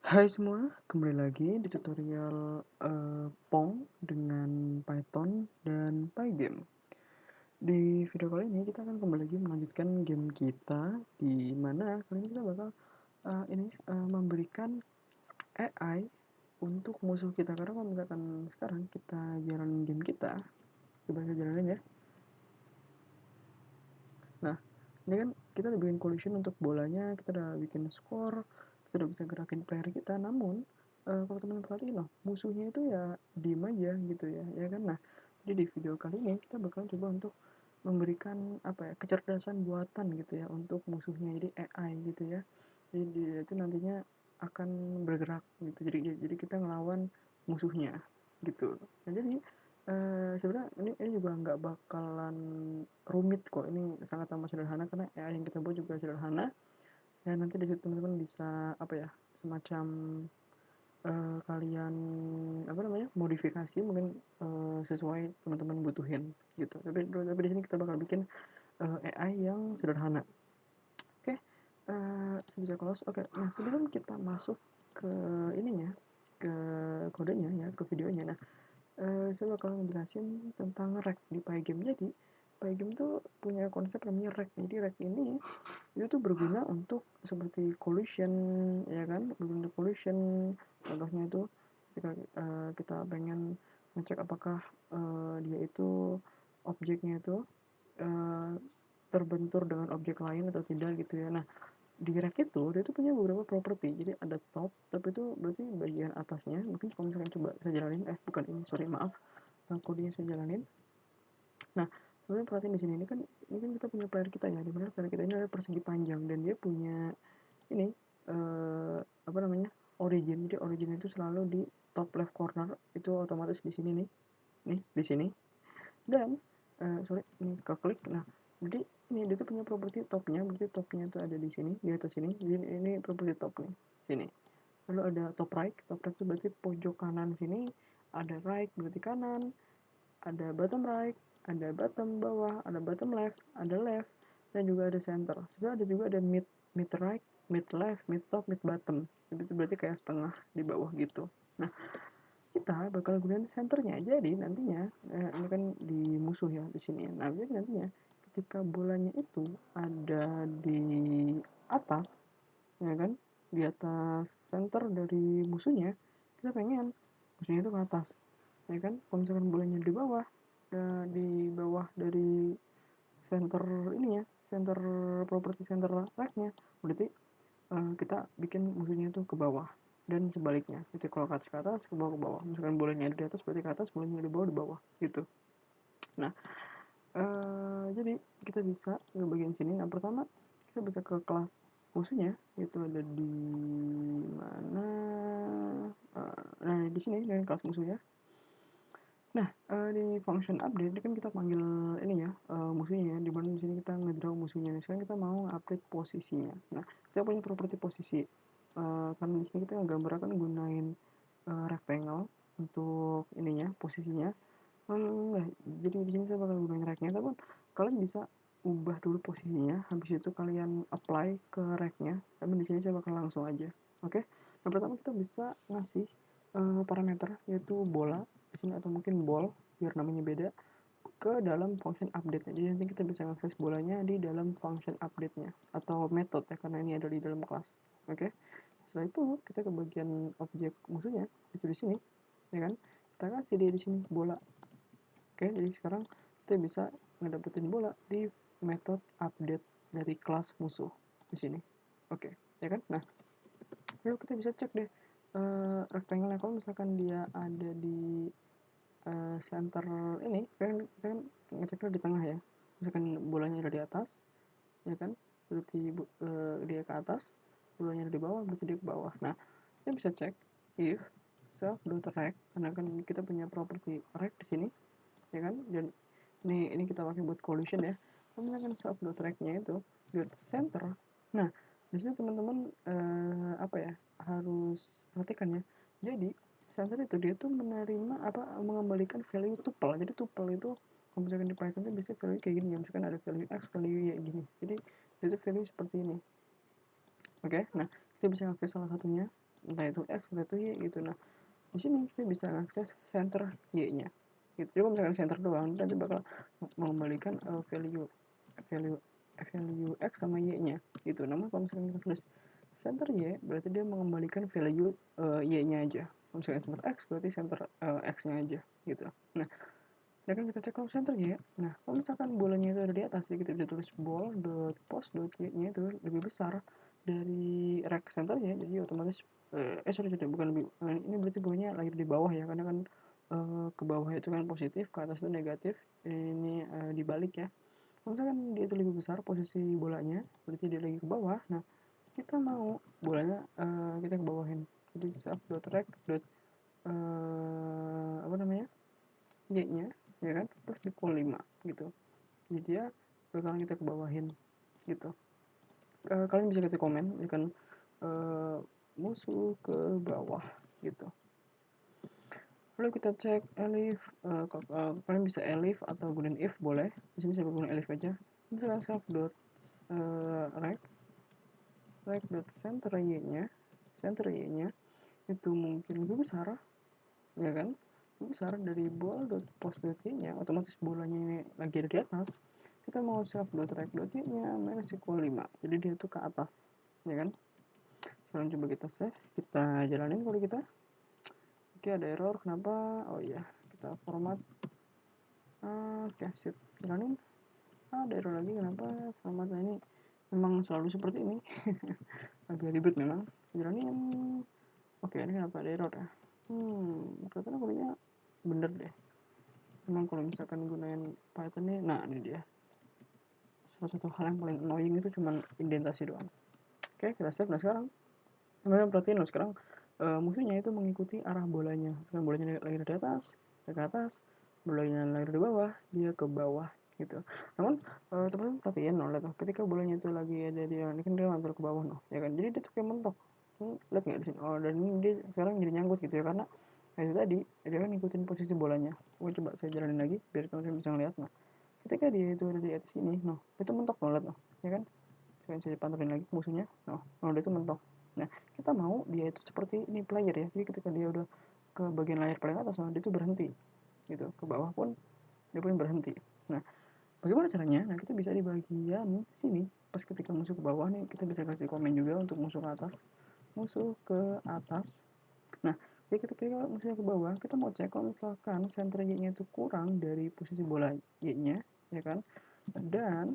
Hai semua, kembali lagi di tutorial Pong dengan Python dan Pygame. Di video kali ini kita akan kembali lagi melanjutkan game kita, di mana kali ini kita bakal memberikan AI untuk musuh kita. Karena kalau misalkan sekarang kita jalanin game kita, coba kita jalanin ya. Nah, ini kan kita udah bikin collision untuk bolanya, kita udah bikin skor, kita udah bisa gerakin player kita. Namun kalau teman-teman perhatiin loh, musuhnya itu ya diem aja gitu ya kan. Nah, jadi di video kali ini kita bakal coba untuk memberikan apa ya, kecerdasan buatan gitu ya untuk musuhnya, jadi AI gitu ya. Jadi dia itu nantinya akan bergerak gitu. Jadi kita ngelawan musuhnya gitu. Nah, jadi sebenarnya ini juga nggak bakalan rumit kok, ini sangat amat sederhana karena AI yang kita buat juga sederhana. Dan nanti di situ teman-teman bisa apa ya, semacam kalian apa namanya, modifikasi mungkin sesuai teman-teman butuhin gitu. Tapi di sini kita bakal bikin AI yang sederhana. Oke, bisa close. Oke, nah sebelum kita masuk ke ininya, ke kodenya ya, ke videonya. Nah, saya bakal ngejelasin tentang rag di Pygame. Jadi Pygame tuh punya konsep namanya rag. Jadi rag ini itu tuh berguna untuk seperti collision, ya kan, berguna untuk collision. Contohnya itu ketika kita pengen ngecek apakah dia itu objeknya itu uh, terbentur dengan objek lain atau tidak gitu ya. Nah, di rack itu dia tuh punya beberapa properti. Jadi ada top itu berarti bagian atasnya. Mungkin kalau misalkan coba saya jalanin, bukan ini, sorry, maaf, kodenya saya jalanin. Nah, sebenarnya perhatiin di sini, ini kan kita punya player kita ya, dimana player kita ini adalah persegi panjang dan dia punya ini apa namanya, origin. Jadi origin itu selalu di top left corner, itu otomatis di sini nih di sini. Dan sorry, ini ke klik. Nah, jadi ini dia tuh punya properti topnya, berarti topnya itu ada di sini, di atas sini. Jadi ini properti top nih, sini. Lalu ada top right itu berarti pojok kanan sini. Ada right berarti kanan, ada bottom right, ada bottom bawah, ada bottom left, ada left, dan juga ada center. Sebenarnya ada juga ada mid right, mid left, mid top, mid bottom. Itu berarti kayak setengah di bawah gitu. Nah, kita bakal gunain centernya. Jadi nantinya ini kan di musuh ya di sini. Nah, jadi nantinya ketika bolanya itu ada di atas, ya kan, di atas center dari musuhnya, kita pengen musuhnya itu ke atas, ya kan. Kalau misalkan bolanya di bawah, di bawah dari center ini ya, center properti center racknya, berarti kita bikin musuhnya itu ke bawah dan sebaliknya. Itu kalau ke atas, ke bawah. Misalkan bolanya ada di atas berarti ke atas, bolanya di bawah gitu. Nah, jadi kita bisa ngebagian sini. Nah, pertama kita bisa ke kelas musuhnya, itu ada di mana? Nah, di sini dengan kelas musuhnya. Nah, di function update ini kan kita panggil ini ya, musuhnya ya, di mana di sini kita ngedraw musuhnya. Nah, sekarang kita mau update posisinya. Nah, kita punya properti posisi. Karena di sini kita ngegambar kan gunain rectangle untuk ininya, posisinya. Nah, jadi di sini saya bakal gunain ragnya, tapi kalian bisa ubah dulu posisinya, habis itu kalian apply ke ragnya. Tapi di sini saya bakal langsung aja. Oke. Nah, pertama kita bisa ngasih parameter yaitu bola di sini, atau mungkin ball biar namanya beda, ke dalam function update. Jadi nanti kita bisa ngakses bolanya di dalam function update-nya atau method ya, karena ini ada di dalam kelas. Oke. Setelah itu kita ke bagian objek musuhnya, itu di sini, ya kan? Kita kasih dia di sini bola. Oke, jadi sekarang kita bisa ngedapetin bola di method update dari kelas musuh di sini. Oke, ya kan? Nah, lalu kita bisa cek deh rectangle-nya. Kalau misalkan dia ada di center ini, kan ngeceknya di tengah ya. Misalkan bolanya ada di atas, ya kan? Berarti dia ke atas, bolanya ada di bawah, berarti dia ke bawah. Nah, kita bisa cek if self.rect, karena kan kita punya properti rect di sini, ya kan. Dan ini kita pakai buat collision ya. Kalau misalkan self.rect-nya itu build center. Nah, di sini teman-teman apa ya, harus perhatikan ya. Jadi center itu dia tuh menerima apa, mengembalikan value tuple. Jadi tuple itu kalau misalkan di Python itu bisa value kayak gini ya, misalkan ada value x, value y gini. Jadi itu value seperti ini. Oke, nah kita bisa pakai salah satunya. entah itu X entah itu Y gitu. Nah di sini kita bisa akses center Y-nya gitu. Jadi kalau misalkan center doang nanti bakal mengembalikan value value value X sama Y-nya gitu. Namun kalau misalkan kita tulis center Y berarti dia mengembalikan value Y-nya aja. Kalau misalkan center X berarti center X-nya aja gitu. Nah dan kan kita cek kalau center Y. Nah kalau misalkan bolanya itu ada di atas, jadi kita bisa tulis ball dot post dot Y-nya itu lebih besar dari rect center Y, jadi otomatis sorry bukan lebih, ini berarti bolanya lahir di bawah ya, karena kan ke bawah itu kan positif, ke atas itu negatif, ini dibalik ya. Kalau misalkan dia itu lebih besar posisi bolanya, berarti dia lagi ke bawah. Nah kita mau bolanya kita ke bawahin, jadi sub dot rect dot apa namanya Y-nya ya kan terus di pukul 5 gitu, jadi dia bakalan kita ke bawahin gitu. Kalian bisa kasih komen ya kan, musuh ke bawah gitu. Lalu kita cek elif, kalian bisa elif atau gunain if boleh. Di sini saya gunain elif aja. Misalkan self dot rect dot center y-nya itu mungkin lebih besar ya kan, lebih besar dari bola dot post dot y-nya, otomatis bolanya ini lagi ada di atas. Kita mau self dot rect dot y-nya minus equal 5, jadi dia tuh ke atas ya kan. Sekarang coba kita save, kita jalanin kode kita. Oke ada error, kenapa? Oh iya kita format. Oke sip, jalanin. Ada error lagi, kenapa? Formatnya ini memang selalu seperti ini. Agak ribet memang. Jalanin. Oke ini kenapa ada error ya? Katanya kodenya bener deh. Memang kalau misalkan gunain Python nih, nah ini dia. Salah satu hal yang paling annoying itu cuma indentasi doang. Oke kita save. Nah sekarang teman-teman perhatiin loh, sekarang musuhnya itu mengikuti arah bolanya. Sekarang bolanya lagi di atas, ke atas, bolanya lagi di bawah, dia ke bawah gitu. Namun teman-teman perhatiin loh, lihat loh, ketika bolanya itu lagi ada di, ini kan dia mantul ke bawah loh, ya kan. Jadi dia tuh kayak mentok. Lihat nggak di sini? Oh dan ini dia sekarang jadi nyangkut gitu ya, karena itu tadi dia kan ngikutin posisi bolanya. Oke coba saya jalanin lagi biar teman-teman bisa ngeliat. Nah ketika dia itu ada di atas sini, no itu mentok loh, lihat loh, ya kan. Saya pantulin lagi musuhnya, no dia itu mentok. Nah kita mau dia itu seperti ini player ya, jadi ketika dia udah ke bagian layar paling atas, no, dia itu berhenti gitu, ke bawah pun dia pun berhenti. Nah bagaimana caranya? Nah kita bisa di bagian sini, pas ketika musuh ke bawah nih kita bisa kasih komen juga untuk musuh ke atas, musuh ke atas. Nah jadi ketika musuhnya ke bawah, kita mau cek kalau misalkan center Y-nya itu kurang dari posisi bola Y-nya ya kan, dan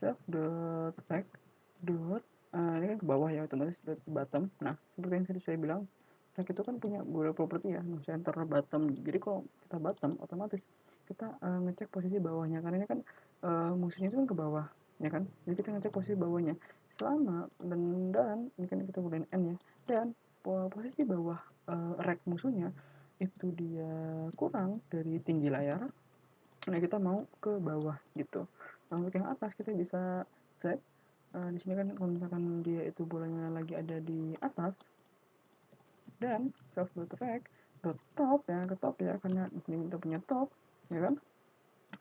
self dot rect dot ini kan ke bawah ya, otomatis dot bottom. Nah seperti yang tadi saya bilang, rect itu kan punya beberapa properti ya, center, bottom. Jadi kalau kita bottom, otomatis kita ngecek posisi bawahnya, karena ini kan musuhnya itu kan ke bawah ya kan, jadi kita ngecek posisi bawahnya selama dan ini kan kita gunain n ya, dan posisi bawah rect musuhnya itu dia kurang dari tinggi layar, nah kita mau ke bawah gitu. Nah untuk yang atas kita bisa set, di sini kan kalau misalkan dia itu bolanya lagi ada di atas, dan self dot rect dot top ya, ke top ya, karena di sini kita punya top ya kan,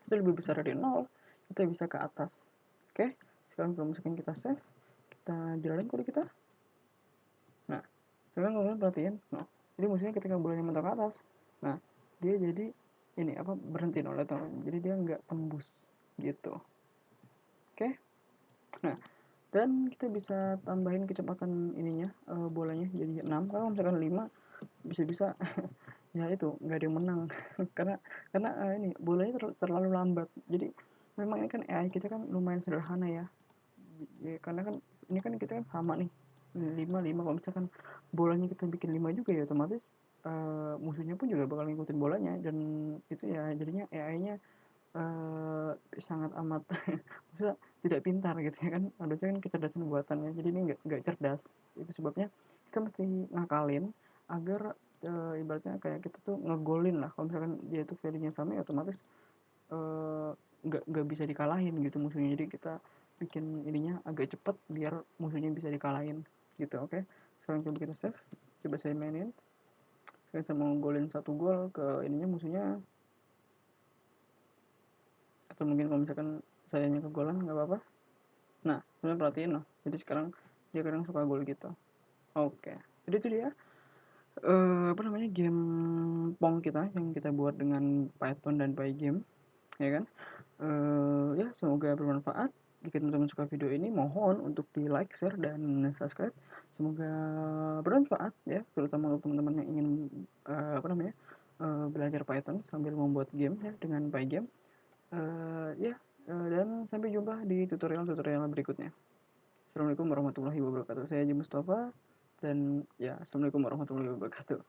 itu lebih besar dari 0, kita bisa ke atas. Oke sekarang kalau misalkan kita save, kita jalanin kode kita. Nah sekarang kalian perhatiin, no, jadi musuhnya ketika bolanya mentok ke atas, nah dia jadi ini apa, berhenti nol atau jadi dia nggak tembus gitu. Oke nah dan kita bisa tambahin kecepatan ininya, bolanya jadi 6, kalau misalkan 5 bisa-bisa ya itu nggak ada yang menang. karena ini bolanya terlalu lambat. Jadi memang ini kan AI kita kan lumayan sederhana ya, karena kan ini kan kita kan sama nih, 5 kalau misalkan bolanya kita bikin 5 juga ya, otomatis musuhnya pun juga bakal ngikutin bolanya, dan itu ya jadinya AI-nya sangat amat maksudnya tidak pintar gitu ya kan, harusnya kan kecerdasan buatannya, jadi ini nggak cerdas. Itu sebabnya kita mesti ngakalin agar ibaratnya kayak kita tuh ngegolin lah, kalau misalkan dia tuh value-nya sama ya otomatis nggak bisa dikalahin gitu musuhnya, jadi kita bikin ininya agak cepet biar musuhnya bisa dikalahin gitu. Oke sekarang coba kita save, coba saya mainin, saya mau golin 1 gol ke ininya musuhnya, atau mungkin kalau misalkan sayanya kegolan nggak apa-apa. Nah kalian perhatiin loh, jadi sekarang dia kadang suka gol gitu. Oke Jadi itu dia, apa namanya, game Pong kita yang kita buat dengan Python dan Pygame, ya kan. Ya semoga bermanfaat. Jika teman-teman suka video ini, mohon untuk di-like, share, dan subscribe. Semoga bermanfaat ya, terutama untuk teman-teman yang ingin, apa namanya, belajar Python sambil membuat game ya dengan Pygame. Ya, dan sampai jumpa di tutorial-tutorial berikutnya. Assalamualaikum warahmatullahi wabarakatuh. Saya Haji Mustafa dan ya, assalamualaikum warahmatullahi wabarakatuh.